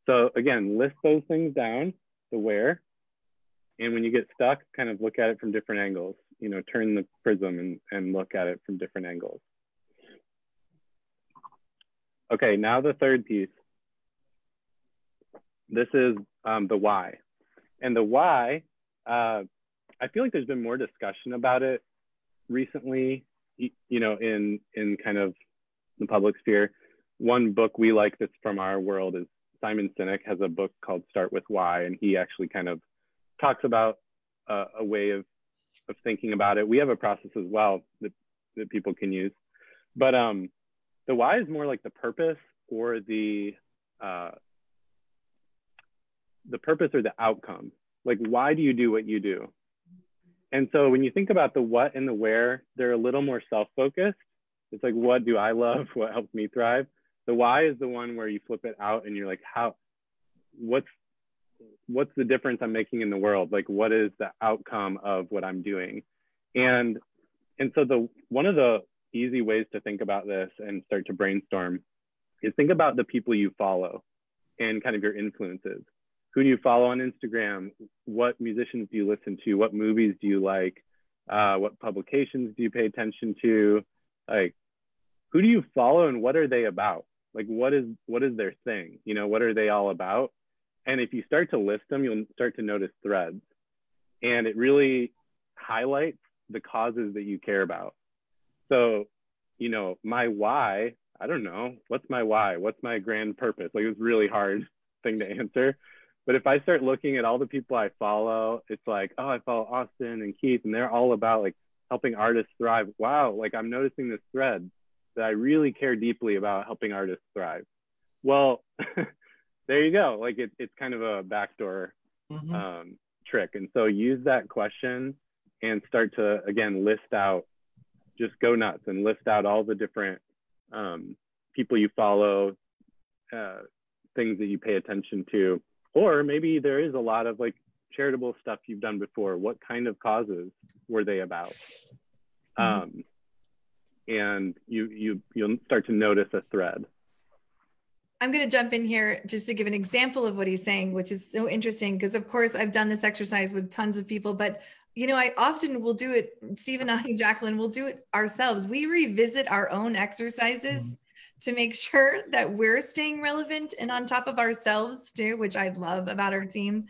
So again, list those things down, the where. And when you get stuck, kind of look at it from different angles, you know, turn the prism and look at it from different angles. Okay, now the third piece. This is the why. And the why, I feel like there's been more discussion about it recently, you know, in kind of the public sphere. One book we like that's from our world is Simon Sinek has a book called Start With Why, and he actually kind of talks about a way of thinking about it. We have a process as well that people can use. But the why is more like the purpose or the purpose or the outcome. Like, why do you do what you do? And so when you think about the what and the where, they're a little more self-focused. It's like, what do I love? What helps me thrive? The why is the one where you flip it out and you're like, what's the difference I'm making in the world? Like, what is the outcome of what I'm doing? And so one of the easy ways to think about this and start to brainstorm is think about the people you follow and kind of your influences. Who do you follow on Instagram? What musicians do you listen to? What movies do you like? What publications do you pay attention to? Like, who do you follow and what are they about? Like, what is their thing? You know, what are they all about? And if you start to list them, you'll start to notice threads. And it really highlights the causes that you care about. So, you know, my why, I don't know, what's my why? What's my grand purpose? Like, it's a really hard thing to answer. But if I start looking at all the people I follow, it's like, oh, I follow Austin and Keith, and they're all about like helping artists thrive. Wow, like I'm noticing this thread that I really care deeply about helping artists thrive. Well, there you go. Like it's kind of a backdoor trick. And so use that question and start to, again, list out, just go nuts and list out all the different people you follow, things that you pay attention to. Or maybe there is a lot of like charitable stuff you've done before. What kind of causes were they about? And you'll start to notice a thread. I'm going to jump in here just to give an example of what he's saying, which is so interesting because, of course, I've done this exercise with tons of people, but, you know, I often will do it. Steve and I, Jacquelyn, will do it ourselves. We revisit our own exercises to make sure that we're staying relevant and on top of ourselves too, which I love about our team.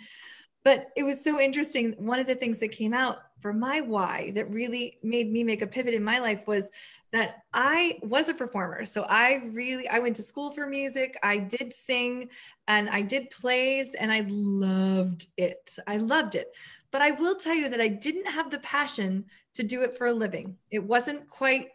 But it was so interesting. One of the things that came out for my why that really made me make a pivot in my life was that I was a performer. So I went to school for music. I did sing and I did plays and I loved it. I loved it. But I will tell you that I didn't have the passion to do it for a living. It wasn't quite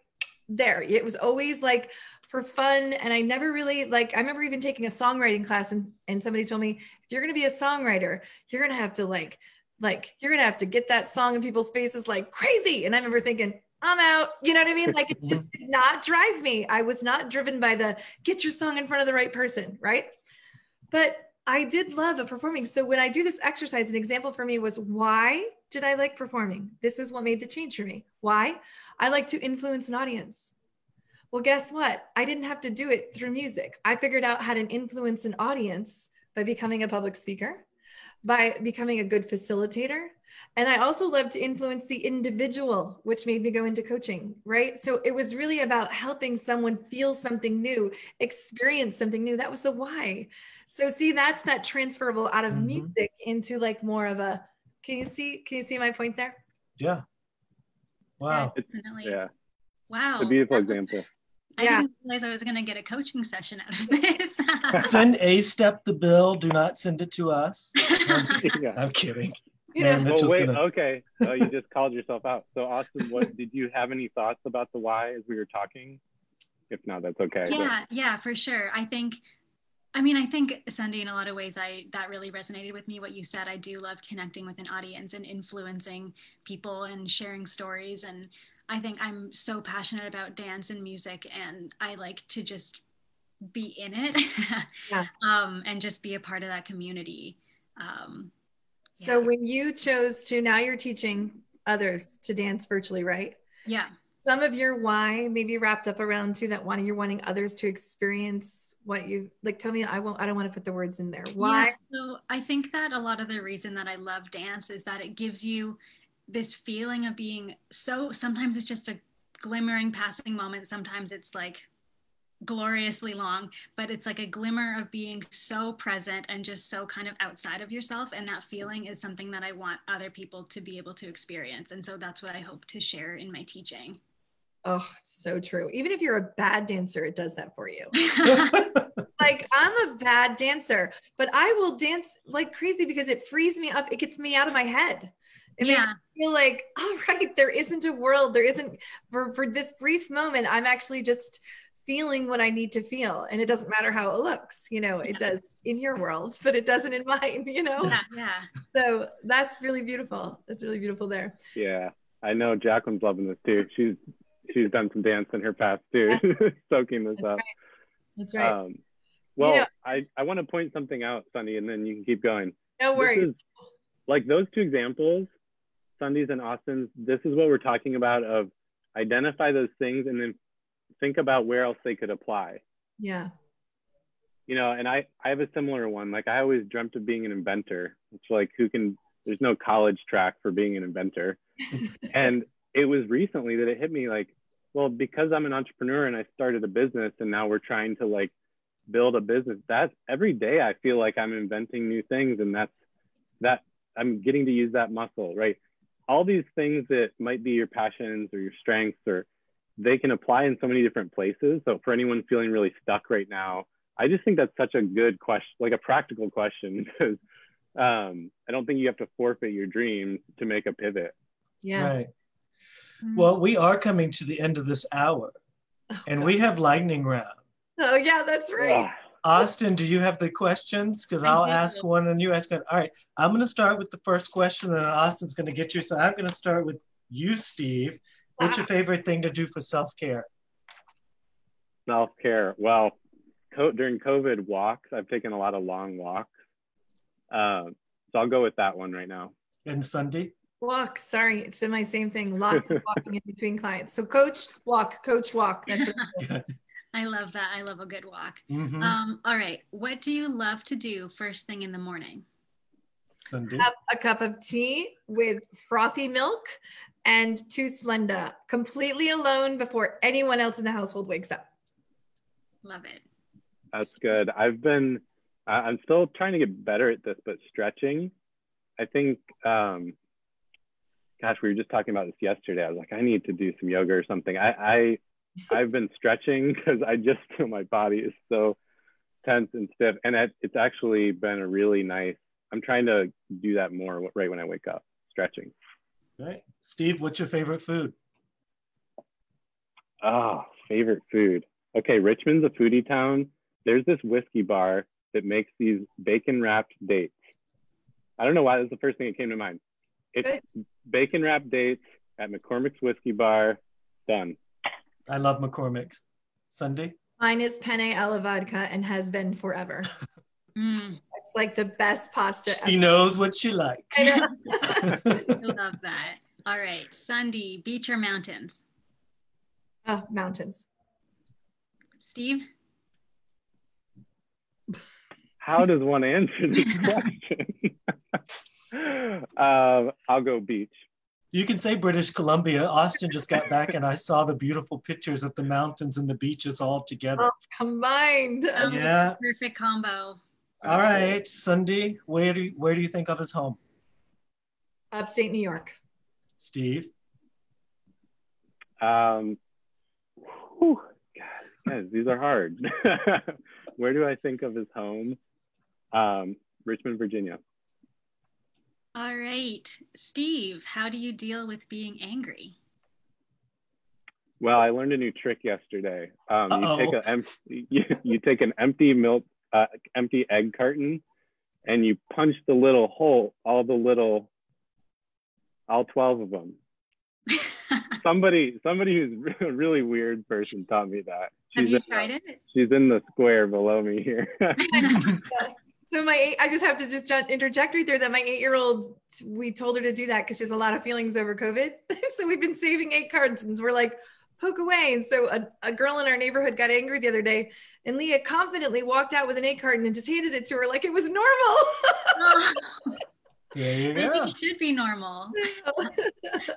there. It was always like for fun. And I never really I remember even taking a songwriting class and somebody told me, if you're going to be a songwriter, you're going to have to you're going to have to get that song in people's faces like crazy. And I remember thinking, I'm out. You know what I mean? Like it just did not drive me. I was not driven by the get your song in front of the right person. Right. But I did love performing. So when I do this exercise, an example for me was, why did I like performing? This is what made the change for me. Why? I like to influence an audience. Well, guess what? I didn't have to do it through music. I figured out how to influence an audience by becoming a public speaker, by becoming a good facilitator. And I also love to influence the individual, which made me go into coaching, right? So it was really about helping someone feel something new, experience something new. That was the why. So see, that's that transferable out of music into like more of a, can you see my point there? Yeah. Wow. Yeah, definitely. Yeah. Wow. It's a beautiful example. I didn't realize I was going to get a coaching session out of this. Send A-Step the bill. Do not send it to us. I'm kidding. Yeah. Well, wait, okay. Oh, you just called yourself out. So Austin, did you have any thoughts about the why as we were talking? If not, that's okay. Yeah, for sure. I think, Sundie, in a lot of ways, that really resonated with me, what you said. I do love connecting with an audience and influencing people and sharing stories. And I think I'm so passionate about dance and music, and I like to just be in it and just be a part of that community. So when you chose to, now you're teaching others to dance virtually, right? Yeah. some of your why maybe wrapped up around too that you're wanting others to experience what you like. Tell me, I don't want to put the words in there. Why? Yeah, so I think that a lot of the reason that I love dance is that it gives you this feeling of being so, sometimes it's just a glimmering passing moment, sometimes it's like gloriously long, but it's like a glimmer of being so present and just so kind of outside of yourself, and that feeling is something that I want other people to be able to experience, and so that's what I hope to share in my teaching. Oh, it's so true. Even if you're a bad dancer, it does that for you. Like, I'm a bad dancer, but I will dance like crazy because it frees me up. It gets me out of my head. It makes me feel like, all right, there isn't a world. There isn't, for this brief moment, I'm actually just feeling what I need to feel. And it doesn't matter how it looks, it does in your world, but it doesn't in mine, Yeah. So that's really beautiful. That's really beautiful there. Yeah. I know Jacquelyn's loving this too. She's done some dance in her past too, soaking this up. That's right. Well, I want to point something out, Sundie, and then you can keep going. No worries. Like those two examples, Sundies and Austin's, this is what we're talking about, of identify those things and then think about where else they could apply. Yeah. And I have a similar one. Like, I always dreamt of being an inventor. It's like, there's no college track for being an inventor. And it was recently that it hit me like, well, because I'm an entrepreneur and I started a business and now we're trying to like build a business, that's every day I feel like I'm inventing new things, and that I'm getting to use that muscle, right? All these things that might be your passions or your strengths, or they can apply in so many different places. So for anyone feeling really stuck right now, I just think that's such a good question, like a practical question, because I don't think you have to forfeit your dreams to make a pivot. Yeah. Right. Well, we are coming to the end of this hour, and we have lightning round. Oh yeah, that's right. Austin, do you have the questions? Because I'll ask one and you ask one. All right, I'm going to start with the first question, and Austin's going to get you. So I'm going to start with you, Steve. What's your favorite thing to do for self-care? Self-care. Well, during COVID, walks. I've taken a lot of long walks. So I'll go with that one right now. And Sundie? Walk. Sorry, it's been my same thing. Lots of walking in between clients. So coach, walk. Coach, walk. That's what I love that. I love a good walk. Mm-hmm. All right. What do you love to do first thing in the morning? Sundie? Have a cup of tea with frothy milk and 2 Splenda, completely alone before anyone else in the household wakes up. Love it. That's good. I'm still trying to get better at this, but stretching, I think, gosh, we were just talking about this yesterday. I was like, I need to do some yoga or something. I've been stretching because I just feel my body is so tense and stiff. And it's actually been a really nice, I'm trying to do that more right when I wake up, stretching. Right. Steve, what's your favorite food? Oh, favorite food. Okay, Richmond's a foodie town. There's this whiskey bar that makes these bacon wrapped dates. I don't know why, that's the first thing that came to mind. It's bacon wrapped dates at McCormick's Whiskey Bar. Done. I love McCormick's. Sundie? Mine is penne alla vodka and has been forever. It's like the best pasta She knows what she likes. I know. I love that. All right. Sundie, beach or mountains? Oh, mountains. Steve? How does one answer this question? I'll go beach. You can say British Columbia. Austin just got back and I saw the beautiful pictures of the mountains and the beaches all together. Oh, combined. Yeah. Perfect combo. All right, Sundie, where do you think of as home? Upstate New York. Steve? Guys, these are hard. Where do I think of as home? Richmond, Virginia. All right. Steve, how do you deal with being angry? Well, I learned a new trick yesterday. You take an empty empty egg carton, and you punch the little hole, all 12 of them. Somebody who's a really weird person taught me that. Have you tried it? She's in the square below me here. So I just have to just interject right there that my 8-year-old, we told her to do that because she has a lot of feelings over COVID. So we've been saving 8 cartons. We're like, poke away. And so a girl in our neighborhood got angry the other day, and Leah confidently walked out with an 8 carton and just handed it to her like it was normal. There you I go. think it should be normal.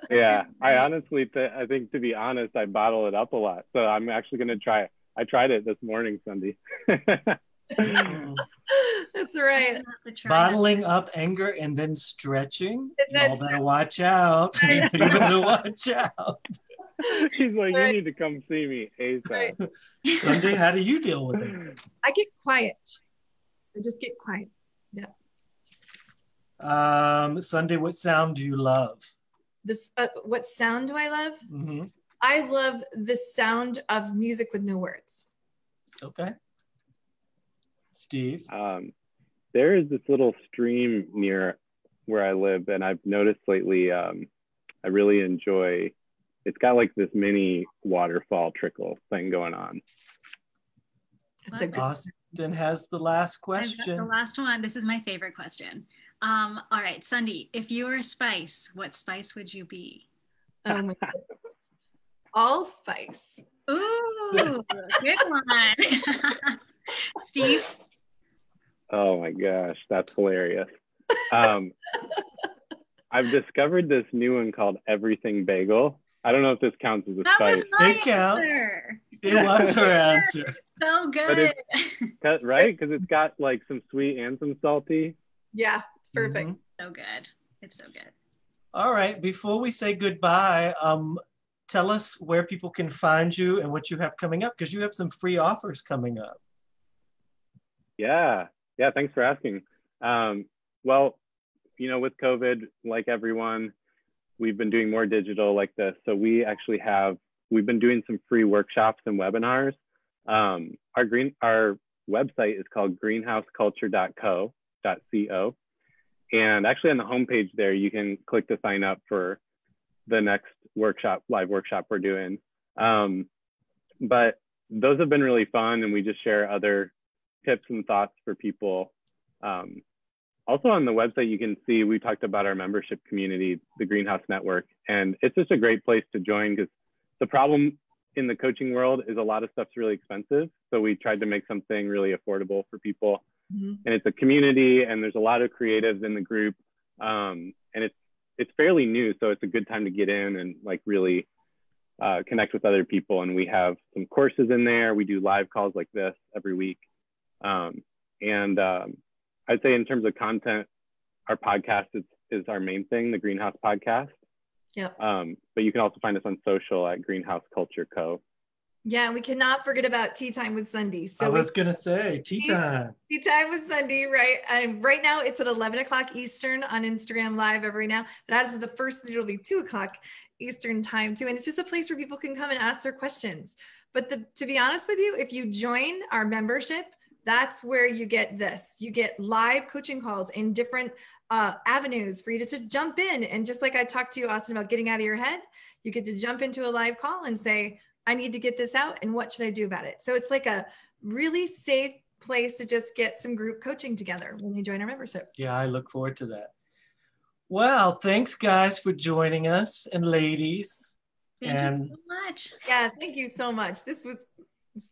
Yeah, I honestly, I think to be honest, I bottle it up a lot. So I'm actually going to try it. I tried it this morning, Sundie. That's right. Bottling up anger and then stretching. Y'all better watch out. Right. You better watch out. He's like, you need to come see me ASAP. Right. Sundie, how do you deal with it? I get quiet. I just get quiet. Yeah. Sundie, what sound do you love? This what sound do I love? Mm-hmm. I love the sound of music with no words. Okay. Steve? There is this little stream near where I live, and I've noticed lately, I really enjoy, it's got like this mini waterfall trickle thing going on. That's a good Austin has the last question. The last one. This is my favorite question. All right, Sundie, if you were a spice, what spice would you be? Oh my goodness. Allspice. Ooh, good one. Steve? Oh my gosh, that's hilarious. I've discovered this new one called Everything Bagel. I don't know if this counts as a spice. Was my It counts. answer. It was her answer. So good. Right? Because it's got like some sweet and some salty. Yeah, it's perfect. Mm-hmm. So good. It's so good. All right, before we say goodbye, tell us where people can find you and what you have coming up, because you have some free offers coming up. Yeah, thanks for asking. Well, you know, with COVID, like everyone, we've been doing more digital like this. So we've been doing some free workshops and webinars. Our website is called greenhouseculture.co. And actually on the homepage there, you can click to sign up for the next live workshop we're doing. But those have been really fun, and we just share other tips and thoughts for people. Also on the website, you can see, we talked about our membership community, the Greenhouse Network, and it's just a great place to join, because the problem in the coaching world is a lot of stuff's really expensive. So we tried to make something really affordable for people. Mm-hmm. And it's a community, and there's a lot of creatives in the group. And it's fairly new, so it's a good time to get in and like really connect with other people. And we have some courses in there. We do live calls like this every week. I'd say in terms of content, our podcast is our main thing, the Greenhouse Podcast. Yeah. But you can also find us on social at Greenhouse Culture Co. Yeah, and we cannot forget about Tea Time with Sundies. So I was gonna say tea time. Tea Time with Sundie, right? And right now it's at 11 o'clock Eastern on Instagram Live every now. But as of the first, it'll be 2 o'clock Eastern time too. And it's just a place where people can come and ask their questions. But to be honest with you, if you join our membership, that's where you get this. You get live coaching calls in different avenues for you to jump in. And just like I talked to you, Austin, about getting out of your head, you get to jump into a live call and say, I need to get this out, and what should I do about it? So it's like a really safe place to just get some group coaching together when you join our membership. Yeah, I look forward to that. Well, thanks guys for joining us, and ladies. Thank you so much. Yeah, thank you so much. This was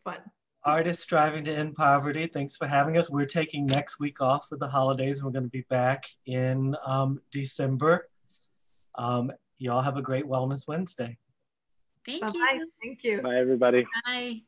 fun. Artists Striving to End Poverty, thanks for having us. We're taking next week off for the holidays, and we're going to be back in December. Y'all have a great Wellness Wednesday. Thank Bye-bye. you. Thank you. Bye, everybody. Bye.